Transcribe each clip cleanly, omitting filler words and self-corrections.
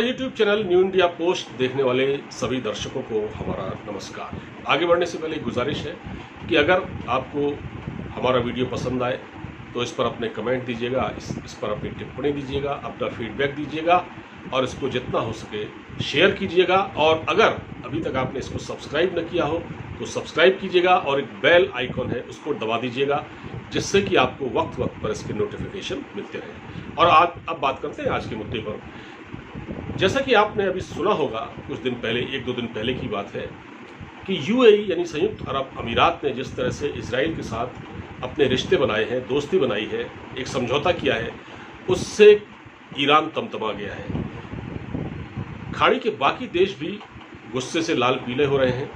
YouTube channel new India post देखने वाले सभी दर्शकों को हमारा नमस्कार। आगे बढ़ने से पहले एक गुजारिश है कि अगर आपको हमारा वीडियो पसंद आए तो इस पर अपने कमेंट दीजिएगा, इस पर अपनी टिप्पणी दीजिएगा, अपना फीडबैक दीजिएगा और इसको जितना हो सके शेयर कीजिएगा। और अगर अभी तक आपने इसको सब्सक्राइब न किया हो तो सब्सक्राइब कीजिएगा और एक बेल आइकॉन है उसको दबा दीजिएगा, जिससे कि आपको वक्त वक्त पर इसके नोटिफिकेशन मिलते रहें। और आज अब बात करते हैं आज के मुद्दे पर। जैसा कि आपने अभी सुना होगा, कुछ दिन पहले, एक दो दिन पहले की बात है कि यूएई यानी संयुक्त अरब अमीरात ने जिस तरह से इजराइल के साथ अपने रिश्ते बनाए हैं, दोस्ती बनाई है, एक समझौता किया है, उससे ईरान तमतमा गया है। खाड़ी के बाकी देश भी गुस्से से लाल पीले हो रहे हैं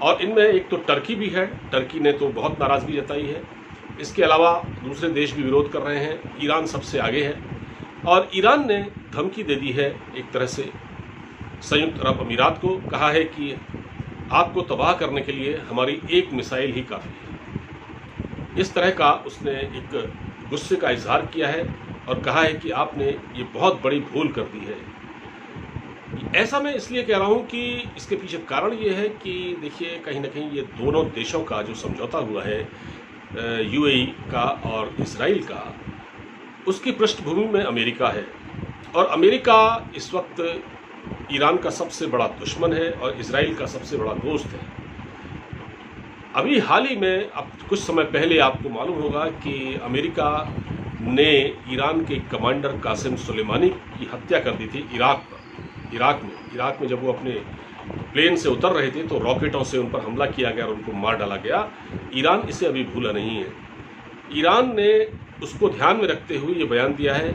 और इनमें एक तो टर्की भी है। टर्की ने तो बहुत नाराज़गी जताई है। इसके अलावा दूसरे देश भी विरोध कर रहे हैं। ईरान सबसे आगे है और ईरान ने धमकी दे दी है एक तरह से संयुक्त अरब अमीरात को। कहा है कि आपको तबाह करने के लिए हमारी एक मिसाइल ही काफ़ी है। इस तरह का उसने एक गुस्से का इजहार किया है और कहा है कि आपने ये बहुत बड़ी भूल कर दी है। ऐसा मैं इसलिए कह रहा हूँ कि इसके पीछे कारण ये है कि देखिए, कहीं ना कहीं ये दोनों देशों का जो समझौता हुआ है, यूएई का और इजराइल का, उसकी पृष्ठभूमि में अमेरिका है। और अमेरिका इस वक्त ईरान का सबसे बड़ा दुश्मन है और इजराइल का सबसे बड़ा दोस्त है। अभी हाल ही में, अब कुछ समय पहले आपको मालूम होगा कि अमेरिका ने ईरान के कमांडर कासिम सुलेमानी की हत्या कर दी थी इराक में जब वो अपने प्लेन से उतर रहे थे तो रॉकेटों से उन पर हमला किया गया और उनको मार डाला गया। ईरान इसे अभी भूला नहीं है। ईरान ने उसको ध्यान में रखते हुए ये बयान दिया है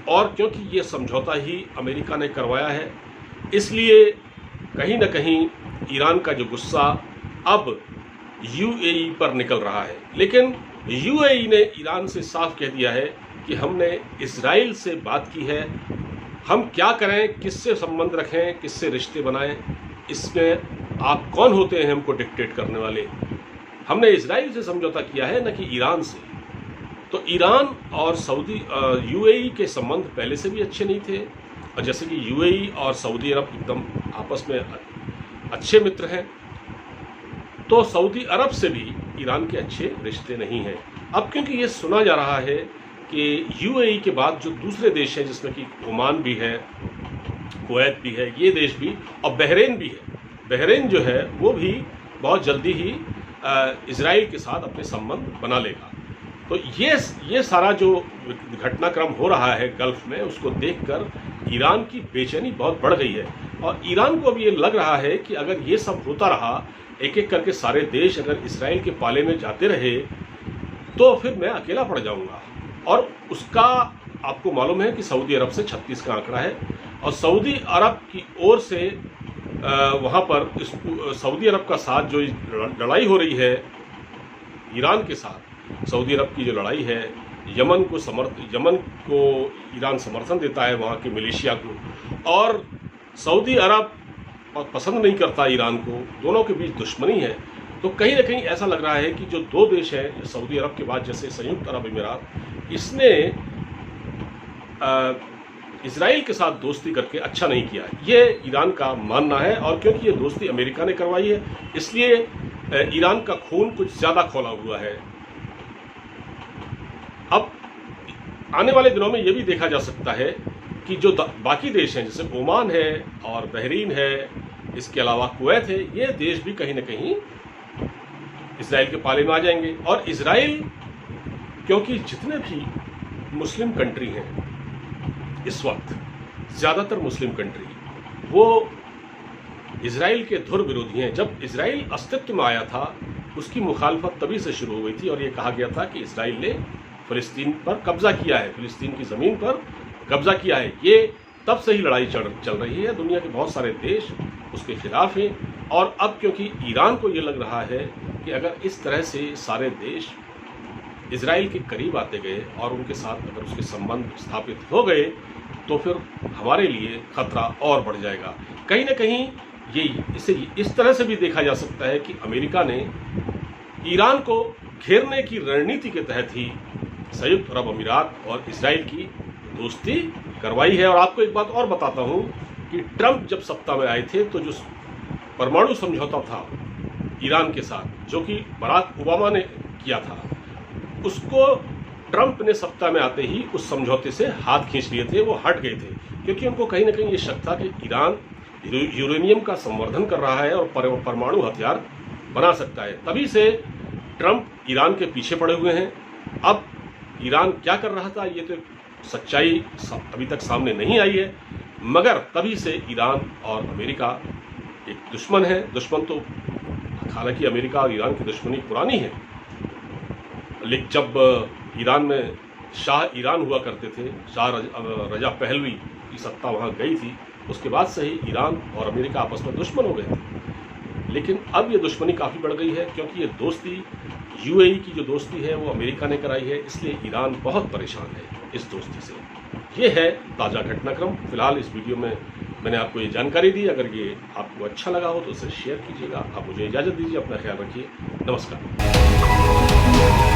और क्योंकि ये समझौता ही अमेरिका ने करवाया है, इसलिए कहीं ना कहीं ईरान का जो गुस्सा अब यूएई पर निकल रहा है। लेकिन यूएई ने ईरान से साफ कह दिया है कि हमने इजराइल से बात की है, हम क्या करें, किससे संबंध रखें, किससे रिश्ते बनाएं, इसमें आप कौन होते हैं हमको डिक्टेट करने वाले। हमने इजराइल से समझौता किया है, न कि ईरान से। तो ईरान और यूएई के संबंध पहले से भी अच्छे नहीं थे और जैसे कि यूएई और सऊदी अरब एकदम आपस में अच्छे मित्र हैं, तो सऊदी अरब से भी ईरान के अच्छे रिश्ते नहीं हैं। अब क्योंकि ये सुना जा रहा है कि यूएई के बाद जो दूसरे देश हैं, जिसमें कि ओमान भी है, कुवैत भी है, ये देश भी, और बहरीन भी है, बहरीन जो है वो भी बहुत जल्दी ही इजराइल के साथ अपने संबंध बना लेगा। तो ये सारा जो घटनाक्रम हो रहा है गल्फ में, उसको देखकर ईरान की बेचैनी बहुत बढ़ गई है और ईरान को अब ये लग रहा है कि अगर ये सब होता रहा, एक एक करके सारे देश अगर इसराइल के पाले में जाते रहे, तो फिर मैं अकेला पड़ जाऊंगा। और उसका आपको मालूम है कि सऊदी अरब से 36 का आंकड़ा है और सऊदी अरब की ओर से वहाँ पर सऊदी अरब का साथ जो लड़ाई हो रही है ईरान के साथ, सऊदी अरब की जो लड़ाई है, यमन को ईरान समर्थन देता है, वहाँ के मिलिशिया को, और सऊदी अरब पसंद नहीं करता ईरान को, दोनों के बीच दुश्मनी है। तो कहीं ना कहीं ऐसा लग रहा है कि जो दो देश हैं सऊदी अरब के बाद, जैसे संयुक्त अरब अमीरात, इसने इजराइल के साथ दोस्ती करके अच्छा नहीं किया, ये ईरान का मानना है। और क्योंकि ये दोस्ती अमेरिका ने करवाई है, इसलिए ईरान का खून कुछ ज़्यादा खौला हुआ है। अब आने वाले दिनों में ये भी देखा जा सकता है कि जो बाकी देश हैं, जैसे ओमान है और बहरीन है, इसके अलावा कुवैत है, ये देश भी कहीं ना कहीं इजराइल के पाले में आ जाएंगे। और इजराइल, क्योंकि जितने भी मुस्लिम कंट्री हैं इस वक्त, ज़्यादातर मुस्लिम कंट्री, वो इजराइल के धुर विरोधी हैं। जब इजराइल अस्तित्व में आया था, उसकी मुखालफत तभी से शुरू हो गई थी और ये कहा गया था कि इजराइल ने फ़लस्तीन पर कब्जा किया है, फ़लस्तीन की ज़मीन पर कब्जा किया है। ये तब से ही लड़ाई चल रही है, दुनिया के बहुत सारे देश उसके खिलाफ हैं। और अब क्योंकि ईरान को ये लग रहा है कि अगर इस तरह से सारे देश इजराइल के करीब आते गए और उनके साथ अगर उसके संबंध स्थापित हो गए, तो फिर हमारे लिए खतरा और बढ़ जाएगा। कहीं ना कहीं इसे इस तरह से भी देखा जा सकता है कि अमेरिका ने ईरान को घेरने की रणनीति के तहत ही संयुक्त अरब अमीरात और इजराइल की दोस्ती करवाई है। और आपको एक बात और बताता हूँ कि ट्रंप जब सत्ता में आए थे तो जो परमाणु समझौता था ईरान के साथ, जो कि बराक ओबामा ने किया था, उसको ट्रंप ने सत्ता में आते ही उस समझौते से हाथ खींच लिए थे, वो हट गए थे, क्योंकि उनको कहीं ना कहीं ये शक था कि ईरान यूरेनियम का संवर्धन कर रहा है और परमाणु हथियार बना सकता है। तभी से ट्रंप ईरान के पीछे पड़े हुए हैं। अब ईरान क्या कर रहा था ये तो सच्चाई अभी तक सामने नहीं आई है, मगर तभी से ईरान और अमेरिका एक दुश्मन है। दुश्मन तो हालांकि अमेरिका और ईरान की दुश्मनी पुरानी है, लेकिन जब ईरान में शाह ईरान हुआ करते थे, शाह रजा पहलवी की सत्ता वहाँ गई थी, उसके बाद से ही ईरान और अमेरिका आपस में दुश्मन हो गए थे। लेकिन अब ये दुश्मनी काफ़ी बढ़ गई है, क्योंकि ये दोस्ती यूएई की जो दोस्ती है वो अमेरिका ने कराई है, इसलिए ईरान बहुत परेशान है इस दोस्ती से। ये है ताज़ा घटनाक्रम। फिलहाल इस वीडियो में मैंने आपको ये जानकारी दी। अगर ये आपको अच्छा लगा हो तो इसे शेयर कीजिएगा। आप मुझे इजाज़त दीजिए, अपना ख्याल रखिए, नमस्कार।